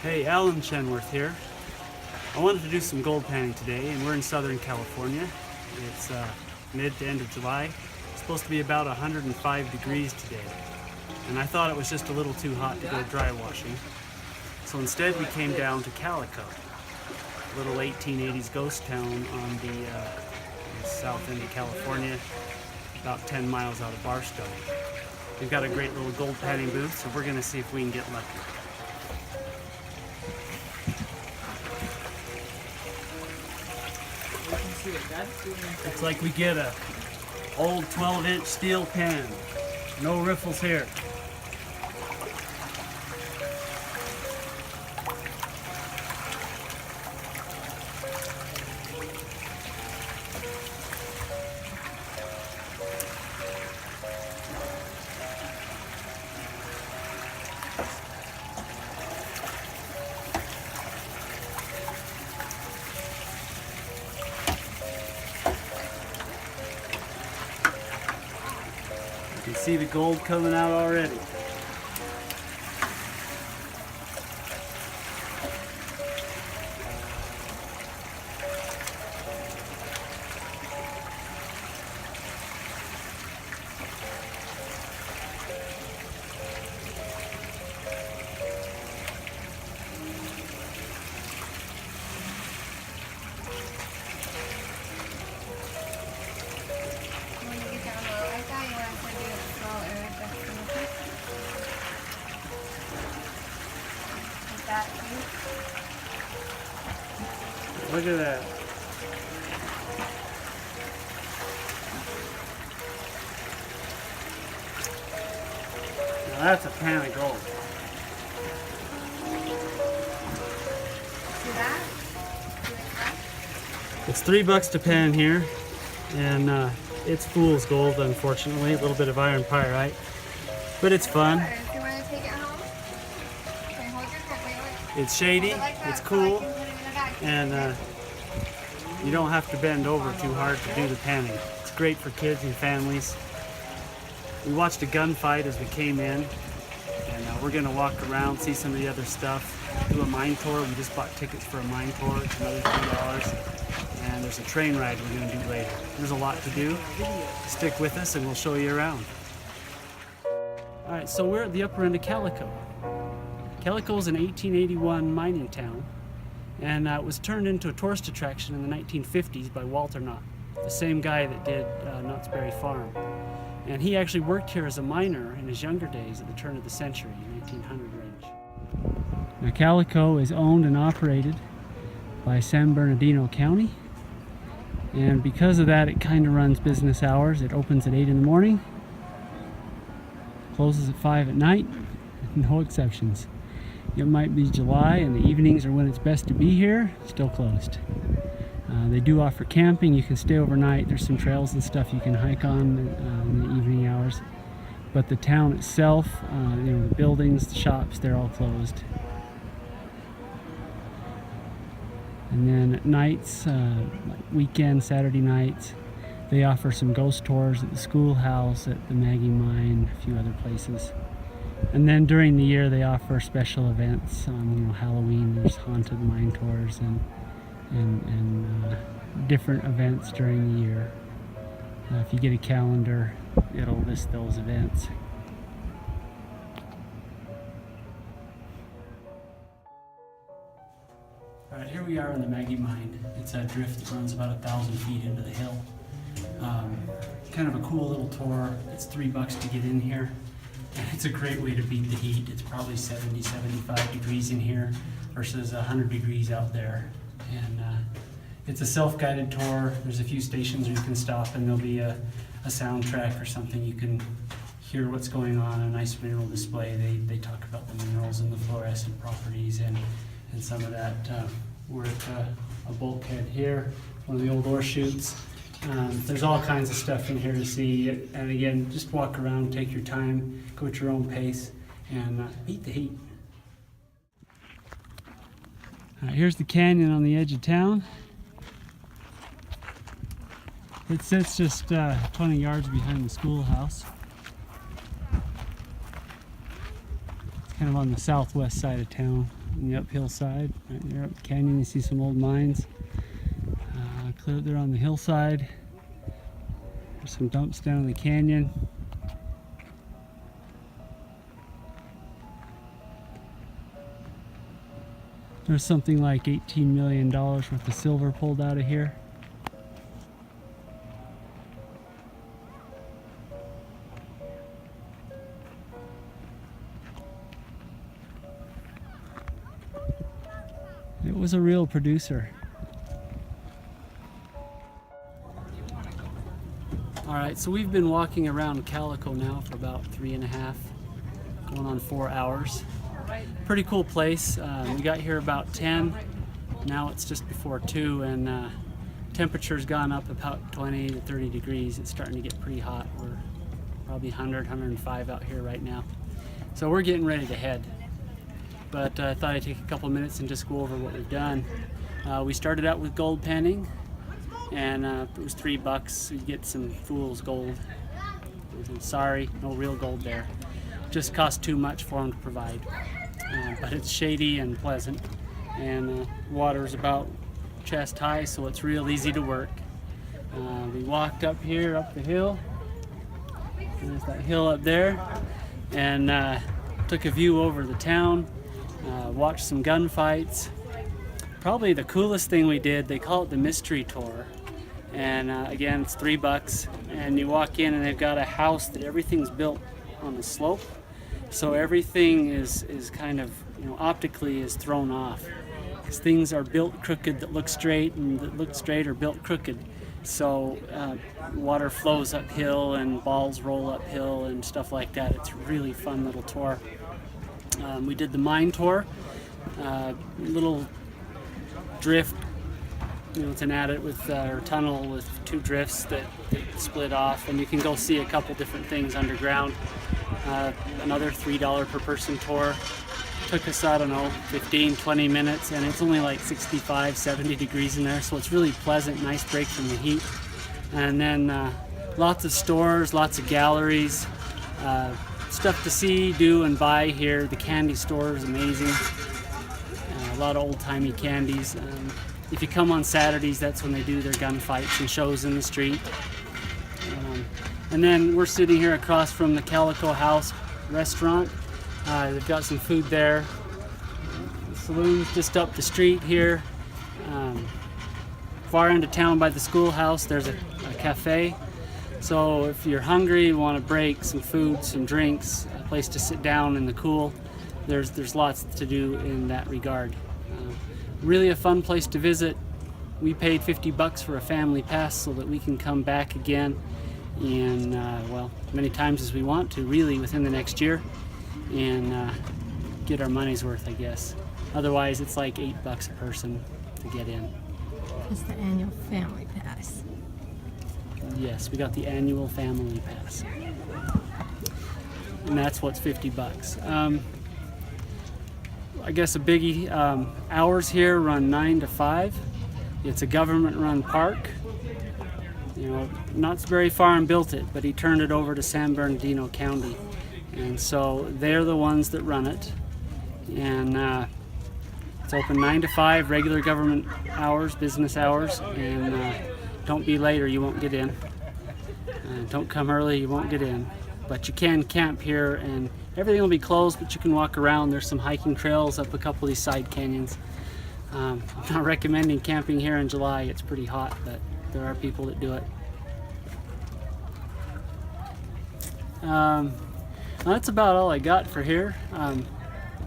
Hey, Alan Chenworth here. I wanted to do some gold panning today, and we're in Southern California. It's mid to end of July. It's supposed to be about 105 degrees today, and I thought it was just a little too hot to go dry washing. So instead we came down to Calico, a little 1880s ghost town on the south end of California, about 10 miles out of Barstow. We've got a great little gold panning booth, so we're going to see if we can get lucky. Looks like we get a old 12-inch steel pan. No riffles here. You can see the gold coming out already. Look at that. Now that's a pan of gold. See that? It's $3 to pan here, and it's fool's gold, unfortunately. A little bit of iron pyrite, but it's fun. If you want to take it home, can you hold your cup? It's shady, it's cool, and you don't have to bend over too hard to do the panning. It's great for kids and families. We watched a gunfight as we came in, and we're gonna walk around, see some of the other stuff, do a mine tour. We just bought tickets for a mine tour. It's another $3, and there's a train ride we're gonna do later. There's a lot to do. Stick with us and we'll show you around. All right, so we're at the upper end of Calico. Calico is an 1881 mining town, and it was turned into a tourist attraction in the 1950s by Walter Knott, the same guy that did Knott's Berry Farm. And he actually worked here as a miner in his younger days at the turn of the century, 1900 range. Now Calico is owned and operated by San Bernardino County, and because of that it kind of runs business hours. It opens at 8 in the morning, closes at 5 at night, no exceptions. It might be July and the evenings are when it's best to be here, still closed. They do offer camping. You can stay overnight. There's some trails and stuff you can hike on in the evening hours. But the town itself, the buildings, the shops, they're all closed. And then at nights, like weekend, Saturday nights, they offer some ghost tours at the schoolhouse, at the Maggie Mine, a few other places. And then during the year they offer special events. Halloween, there's haunted mine tours and different events during the year. If you get a calendar, it'll list those events. All right, here we are in the Maggie Mine. It's a drift that runs about 1,000 feet into the hill. Kind of a cool little tour. It's $3 to get in here. It's a great way to beat the heat. It's probably 70, 75 degrees in here versus 100 degrees out there. And it's a self-guided tour. There's a few stations where you can stop and there'll be a soundtrack or something. You can hear what's going on, a nice mineral display. They talk about the minerals and the fluorescent properties and some of that. We're at a bulkhead here, one of the old ore chutes. There's all kinds of stuff in here to see, and again, just walk around, take your time, go at your own pace, and beat the heat. Here's the canyon on the edge of town. It sits just 20 yards behind the schoolhouse. It's kind of on the southwest side of town, on the uphill side. Right there up the canyon, you see some old mines. Clear there on the hillside. There's some dumps down in the canyon. There's something like $18 million worth of silver pulled out of here. It was a real producer. Alright, so we've been walking around Calico now for about 3.5, going on 4 hours. Pretty cool place. We got here about 10. Now it's just before 2, and temperature's gone up about 20 to 30 degrees. It's starting to get pretty hot. We're probably 100, 105 out here right now. So we're getting ready to head. But I thought I'd take a couple minutes and just go over what we've done. We started out with gold panning, and it was $3. You get some fool's gold. Sorry, no real gold there. Just cost too much for them to provide. But it's shady and pleasant, and water is about chest high, so it's real easy to work. We walked up here, up the hill. There's that hill up there, and took a view over the town. Watched some gunfights. Probably the coolest thing we did, they call it the mystery tour. And again, it's $3, and you walk in and they've got a house that everything's built on a slope. So everything is kind of, optically is thrown off. Because things are built crooked that look straight, and that look straight are built crooked. So water flows uphill and balls roll uphill and stuff like that. It's a really fun little tour. We did the mine tour, little drift, it's an adit with or tunnel with 2 drifts that split off, and you can go see a couple different things underground. Another $3 per person tour. Took us, I don't know, 15, 20 minutes, and it's only like 65, 70 degrees in there, so it's really pleasant, nice break from the heat. And then lots of stores, lots of galleries, stuff to see, do, and buy here. The candy store is amazing. A lot of old-timey candies. If you come on Saturdays, that's when they do their gunfights and shows in the street. And then we're sitting here across from the Calico House restaurant. They've got some food there. The saloon's just up the street here. Far into town by the schoolhouse, there's a cafe. So if you're hungry, you want a break, some food, some drinks, a place to sit down in the cool, there's lots to do in that regard. Really a fun place to visit. We paid $50 for a family pass so that we can come back again, and well, many times as we want to, really, within the next year, and get our money's worth, I guess. Otherwise, it's like $8 a person to get in. It's the annual family pass. Yes, we got the annual family pass, and that's what's $50. I guess a biggie, hours here run 9 to 5. It's a government-run park. Not very far and built it, but he turned it over to San Bernardino County, and so they're the ones that run it. And it's open 9 to 5, regular government hours, business hours, and don't be late or you won't get in. Don't come early, you won't get in. But you can camp here, and everything will be closed, but you can walk around. There's some hiking trails up a couple of these side canyons. I'm not recommending camping here in July. It's pretty hot, but there are people that do it. That's about all I got for here.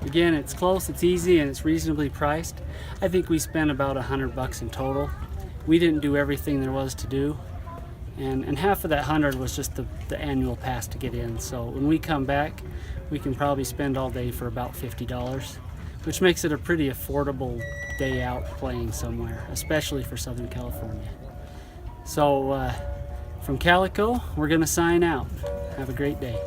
Again, it's close, it's easy, and it's reasonably priced. I think we spent about $100 in total. We didn't do everything there was to do, and half of that 100 was just the annual pass to get in. So when we come back, we can probably spend all day for about $50, which makes it a pretty affordable day out playing somewhere, especially for Southern California. So from Calico, we're gonna sign out. Have a great day.